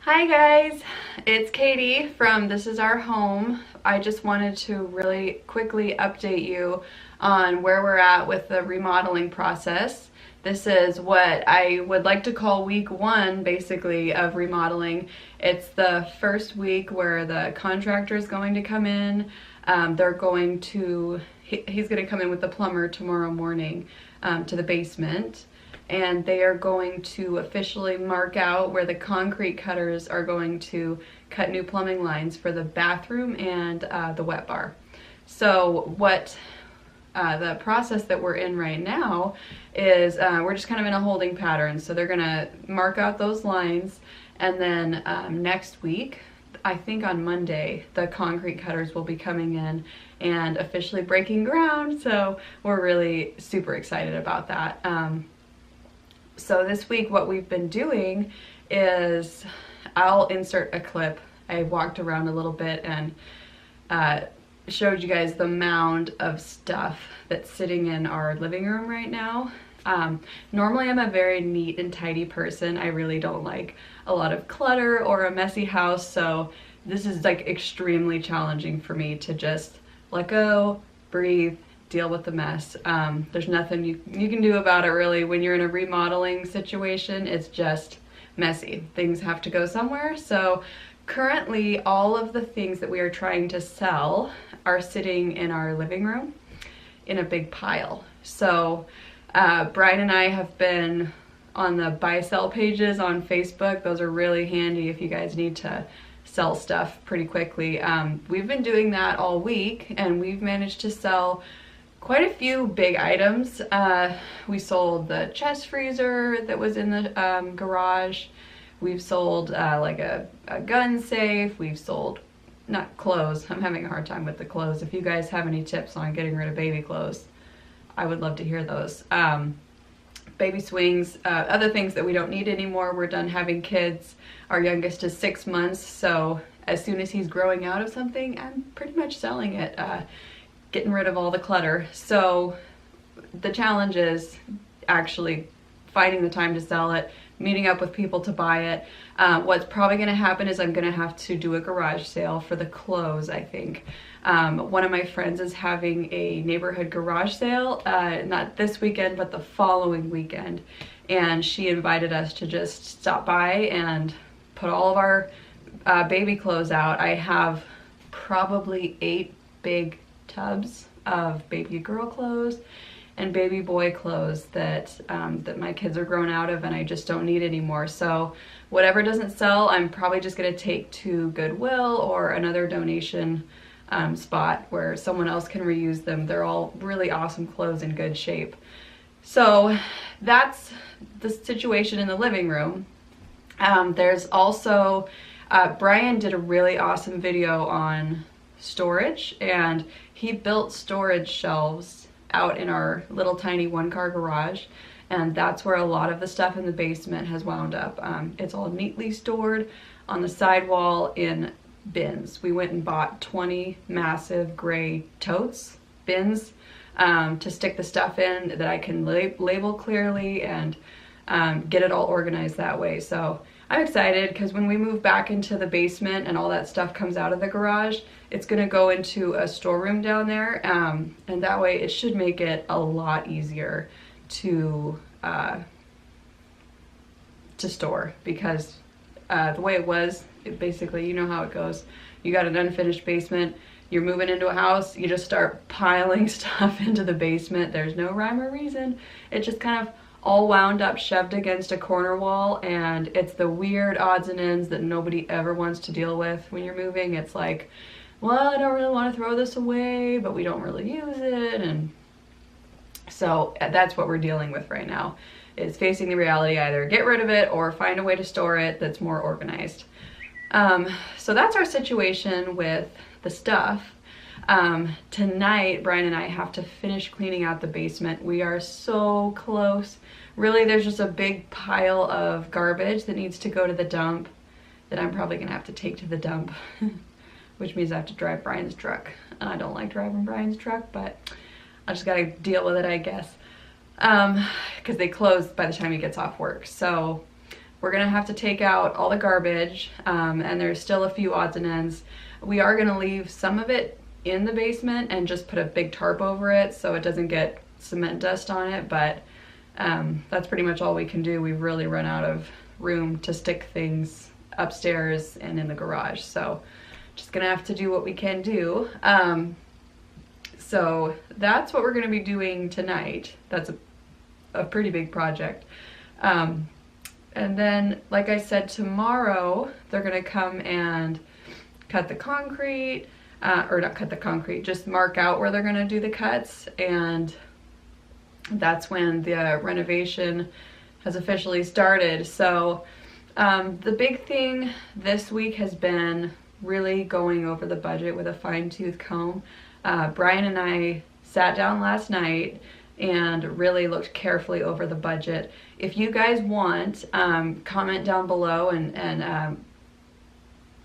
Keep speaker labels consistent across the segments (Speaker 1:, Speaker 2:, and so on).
Speaker 1: Hi guys, it's Katie from This Is Our Home. I just wanted to really quickly update you on where we're at with the remodeling process. This is what I would like to call week one, basically, of remodeling. It's the first week where the contractor is going to come in. He's going to come in with the plumber tomorrow morning to the basement. And they are going to officially mark out where the concrete cutters are going to cut new plumbing lines for the bathroom and the wet bar. So what the process that we're in right now is we're just kind of in a holding pattern. So they're gonna mark out those lines, and then next week, I think on Monday, the concrete cutters will be coming in and officially breaking ground. So we're really super excited about that. So this week what we've been doing is, I'll insert a clip. I walked around a little bit and showed you guys the mound of stuff that's sitting in our living room right now. Normally I'm a very neat and tidy person. I really don't like a lot of clutter or a messy house, so this is like extremely challenging for me to just let go, breathe, deal with the mess. There's nothing you can do about it really. When you're in a remodeling situation, it's just messy. Things have to go somewhere. So currently all of the things that we are trying to sell are sitting in our living room in a big pile. So Brian and I have been on the buy sell pages on Facebook. Those are really handy if you guys need to sell stuff pretty quickly. We've been doing that all week and we've managed to sell quite a few big items. We sold the chest freezer that was in the garage. We've sold like a gun safe. We've sold, not clothes. I'm having a hard time with the clothes. If you guys have any tips on getting rid of baby clothes, I would love to hear those. Baby swings, other things that we don't need anymore. We're done having kids. Our youngest is 6 months, so as soon as he's growing out of something, I'm pretty much selling it. Getting rid of all the clutter. So the challenge is actually finding the time to sell it, meeting up with people to buy it. What's probably going to happen is I'm going to have to do a garage sale for the clothes, I think. One of my friends is having a neighborhood garage sale, not this weekend, but the following weekend. And she invited us to just stop by and put all of our baby clothes out. I have probably 8 big tubs of baby girl clothes and baby boy clothes that that my kids are grown out of and I just don't need anymore. So whatever doesn't sell, I'm probably just going to take to Goodwill or another donation spot where someone else can reuse them. They're all really awesome clothes in good shape. So that's the situation in the living room. There's also Brian did a really awesome video on storage, and he built storage shelves out in our little tiny one-car garage, and that's where a lot of the stuff in the basement has wound up. It's all neatly stored on the sidewall in bins. We went and bought 20 massive gray totes, bins, to stick the stuff in that I can label clearly and get it all organized that way. So I'm excited because when we move back into the basement and all that stuff comes out of the garage, it's going to go into a storeroom down there, and that way it should make it a lot easier to store, because the way it was, basically, you know how it goes. You got an unfinished basement, you're moving into a house, you just start piling stuff into the basement. There's no rhyme or reason. It just kind of all wound up, shoved against a corner wall, and it's the weird odds and ends that nobody ever wants to deal with when you're moving. It's like, well, I don't really want to throw this away, but we don't really use it, and so that's what we're dealing with right now, is facing the reality, either get rid of it or find a way to store it that's more organized. So that's our situation with the stuff. Tonight, Brian and I have to finish cleaning out the basement. We are so close. Really, there's just a big pile of garbage that needs to go to the dump that I'm probably gonna have to take to the dump, which means I have to drive Brian's truck. And I don't like driving Brian's truck, but I just gotta deal with it, I guess. Because they close by the time he gets off work. So we're gonna have to take out all the garbage, and there's still a few odds and ends. We are gonna leave some of it in the basement and just put a big tarp over it so it doesn't get cement dust on it, but that's pretty much all we can do. We've really run out of room to stick things upstairs and in the garage, so just gonna have to do what we can do. So that's what we're gonna be doing tonight. That's a pretty big project. And then, like I said, tomorrow they're gonna come and cut the concrete, or not cut the concrete, just mark out where they're gonna do the cuts, and that's when the renovation has officially started. So the big thing this week has been really going over the budget with a fine-tooth comb. Brian and I sat down last night and really looked carefully over the budget. If you guys want, comment down below and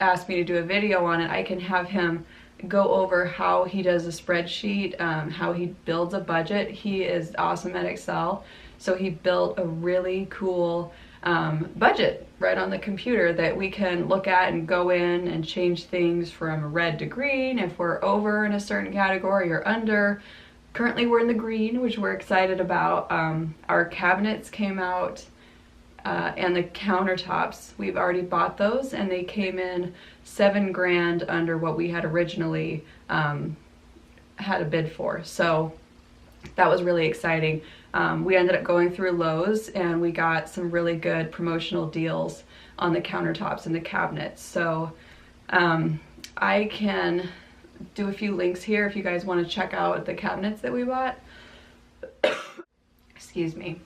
Speaker 1: ask me to do a video on it. I can have him go over how he does a spreadsheet, how he builds a budget. He is awesome at Excel, so he built a really cool budget right on the computer that we can look at and go in and change things from red to green if we're over in a certain category or under. Currently we're in the green, which we're excited about. Our cabinets came out, and the countertops, we've already bought those, and they came in $7 grand under what we had originally had a bid for. So that was really exciting. We ended up going through Lowe's and we got some really good promotional deals on the countertops and the cabinets. So I can do a few links here if you guys want to check out the cabinets that we bought. Excuse me.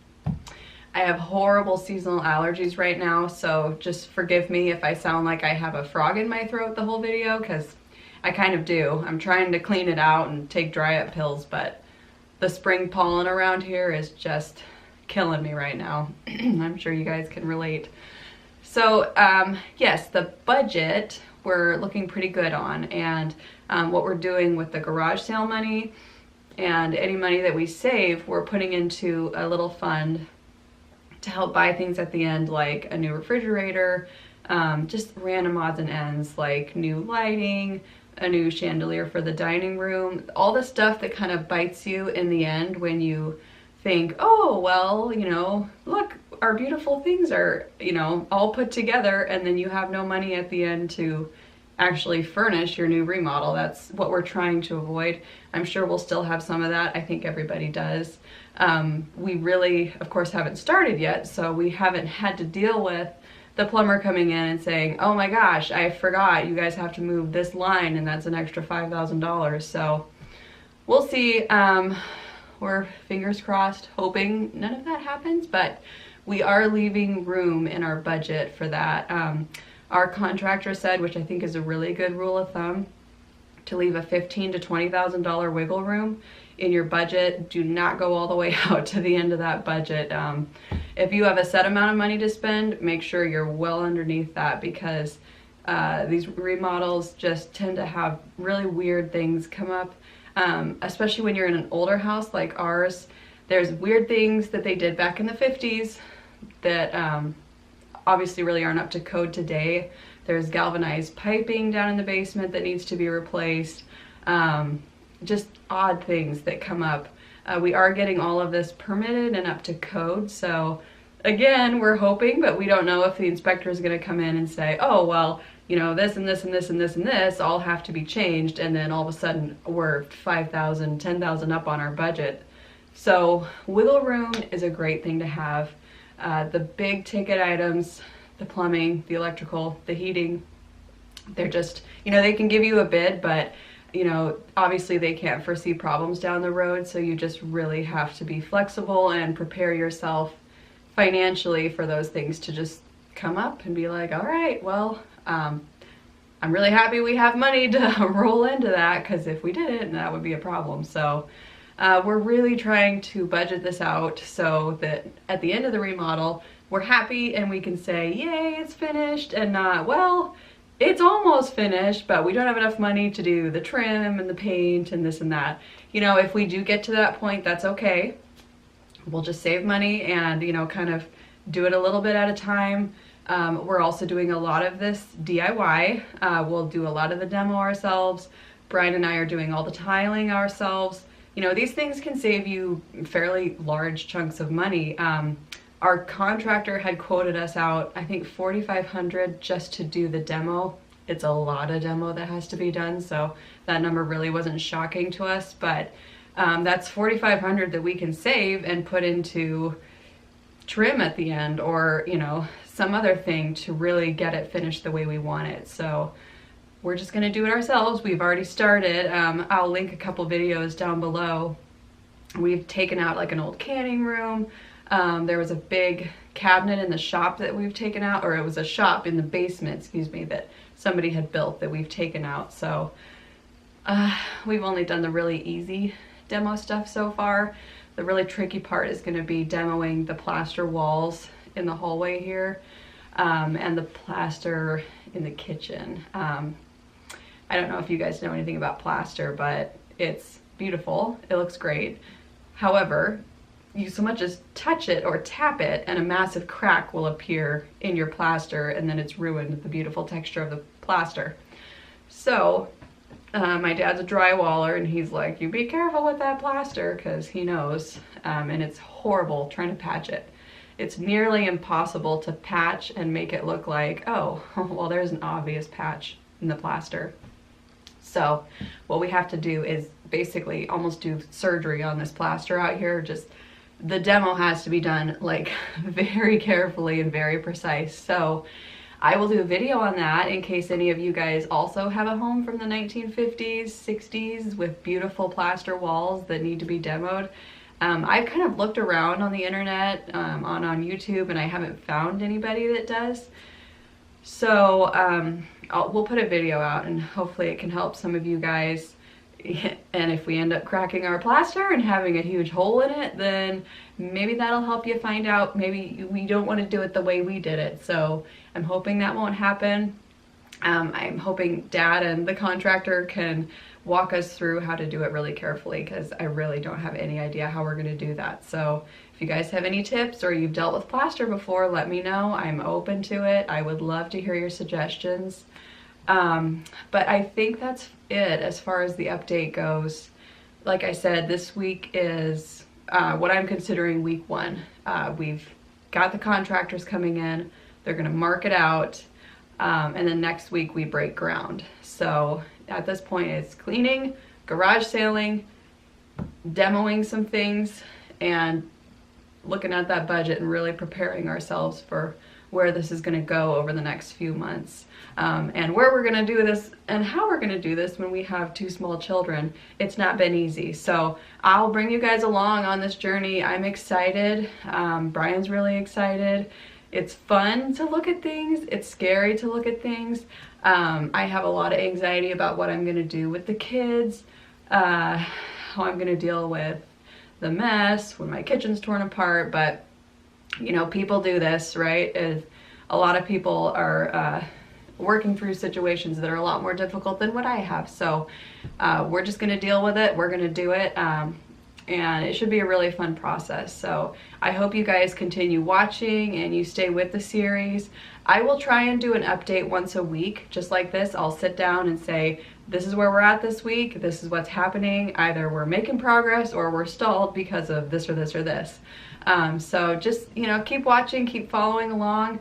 Speaker 1: I have horrible seasonal allergies right now, so just forgive me if I sound like I have a frog in my throat the whole video, because I kind of do. I'm trying to clean it out and take dry up pills, but the spring pollen around here is just killing me right now. I'm sure you guys can relate. So yes, the budget we're looking pretty good on, and what we're doing with the garage sale money and any money that we save, we're putting into a little fund to help buy things at the end, like a new refrigerator, just random odds and ends like new lighting, a new chandelier for the dining room, all the stuff that kind of bites you in the end when you think, oh, well, you know, look, our beautiful things are, you know, all put together, and then you have no money at the end to actually furnish your new remodel. That's what we're trying to avoid. I'm sure we'll still have some of that. I think everybody does. We really, of course, haven't started yet, so we haven't had to deal with the plumber coming in and saying, oh my gosh, I forgot, you guys have to move this line and that's an extra $5,000. So we'll see. We're fingers crossed, hoping none of that happens, but we are leaving room in our budget for that. Our contractor said, which I think is a really good rule of thumb, to leave a $15,000 to $20,000 wiggle room in your budget. Do not go all the way out to the end of that budget. If you have a set amount of money to spend, make sure you're well underneath that, because these remodels just tend to have really weird things come up, especially when you're in an older house like ours. There's weird things that they did back in the 50s that obviously really aren't up to code today. There's galvanized piping down in the basement that needs to be replaced. Just odd things that come up. We are getting all of this permitted and up to code, so again, we're hoping, but we don't know if the inspector is going to come in and say, oh, well, you know, this and this and this and this and this all have to be changed, and then all of a sudden we're $5,000, $10,000 up on our budget. So wiggle room is a great thing to have. The big ticket items, the plumbing, the electrical, the heating, they're just, you know, they can give you a bid, but you know, obviously they can't foresee problems down the road, so you just really have to be flexible and prepare yourself financially for those things to just come up and be like, all right, well, I'm really happy we have money to roll into that, because if we didn't, that would be a problem. So we're really trying to budget this out so that at the end of the remodel, we're happy and we can say, yay, it's finished, and not, well, it's almost finished, but we don't have enough money to do the trim and the paint and this and that. You know, if we do get to that point, that's okay. We'll just save money and, you know, kind of do it a little bit at a time. We're also doing a lot of this DIY. We'll do a lot of the demo ourselves. Brian and I are doing all the tiling ourselves. You know, these things can save you fairly large chunks of money. Our contractor had quoted us out, I think $4,500 just to do the demo. It's a lot of demo that has to be done, so that number really wasn't shocking to us, but that's $4,500 that we can save and put into trim at the end, or, you know, some other thing to really get it finished the way we want it. So we're just gonna do it ourselves. We've already started. I'll link a couple videos down below. We've taken out like an old canning room. There was a big cabinet in the shop that we've taken out, or it was a shop in the basement, excuse me, that somebody had built that we've taken out. So we've only done the really easy demo stuff so far. The really tricky part is going to be demoing the plaster walls in the hallway here, and the plaster in the kitchen. I don't know if you guys know anything about plaster, but it's beautiful. It looks great. However, you so much as touch it or tap it and a massive crack will appear in your plaster, and then it's ruined the beautiful texture of the plaster. So my dad's a drywaller, and he's like, you be careful with that plaster, because he knows, and it's horrible trying to patch it. It's nearly impossible to patch and make it look like, oh, well, there's an obvious patch in the plaster. So what we have to do is basically almost do surgery on this plaster out here. Just the demo has to be done like very carefully and very precise. So I will do a video on that in case any of you guys also have a home from the 1950s, 60s with beautiful plaster walls that need to be demoed. I've kind of looked around on the internet, on YouTube, and I haven't found anybody that does. So we'll put a video out, and hopefully it can help some of you guys. And if we end up cracking our plaster and having a huge hole in it, then maybe that'll help you find out maybe we don't want to do it the way we did it. So I'm hoping that won't happen. I'm hoping Dad and the contractor can walk us through how to do it really carefully, because I really don't have any idea how we're going to do that. So if you guys have any tips or you've dealt with plaster before, let me know. I'm open to it. I would love to hear your suggestions. But I think that's it as far as the update goes. Like I said, this week is what I'm considering week 1. We've got the contractors coming in. They're going to mark it out. And then next week we break ground. So at this point it's cleaning, garage sailing, demoing some things, and looking at that budget and really preparing ourselves for where this is going to go over the next few months, and where we're going to do this and how we're going to do this when we have 2 small children. It's not been easy, so I'll bring you guys along on this journey. I'm excited. Brian's really excited. It's fun to look at things. It's scary to look at things. I have a lot of anxiety about what I'm going to do with the kids, how I'm going to deal with the mess when my kitchen's torn apart. But you know, people do this, right? A lot of people are working through situations that are a lot more difficult than what I have. So we're just going to deal with it. We're going to do it. And it should be a really fun process. So I hope you guys continue watching and you stay with the series. I will try and do an update once a week, just like this. I'll sit down and say, this is where we're at this week. This is what's happening. Either we're making progress or we're stalled because of this or this or this. So just, you know, keep watching, keep following along.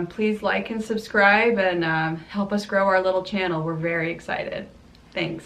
Speaker 1: Please like and subscribe, and help us grow our little channel. We're very excited. Thanks.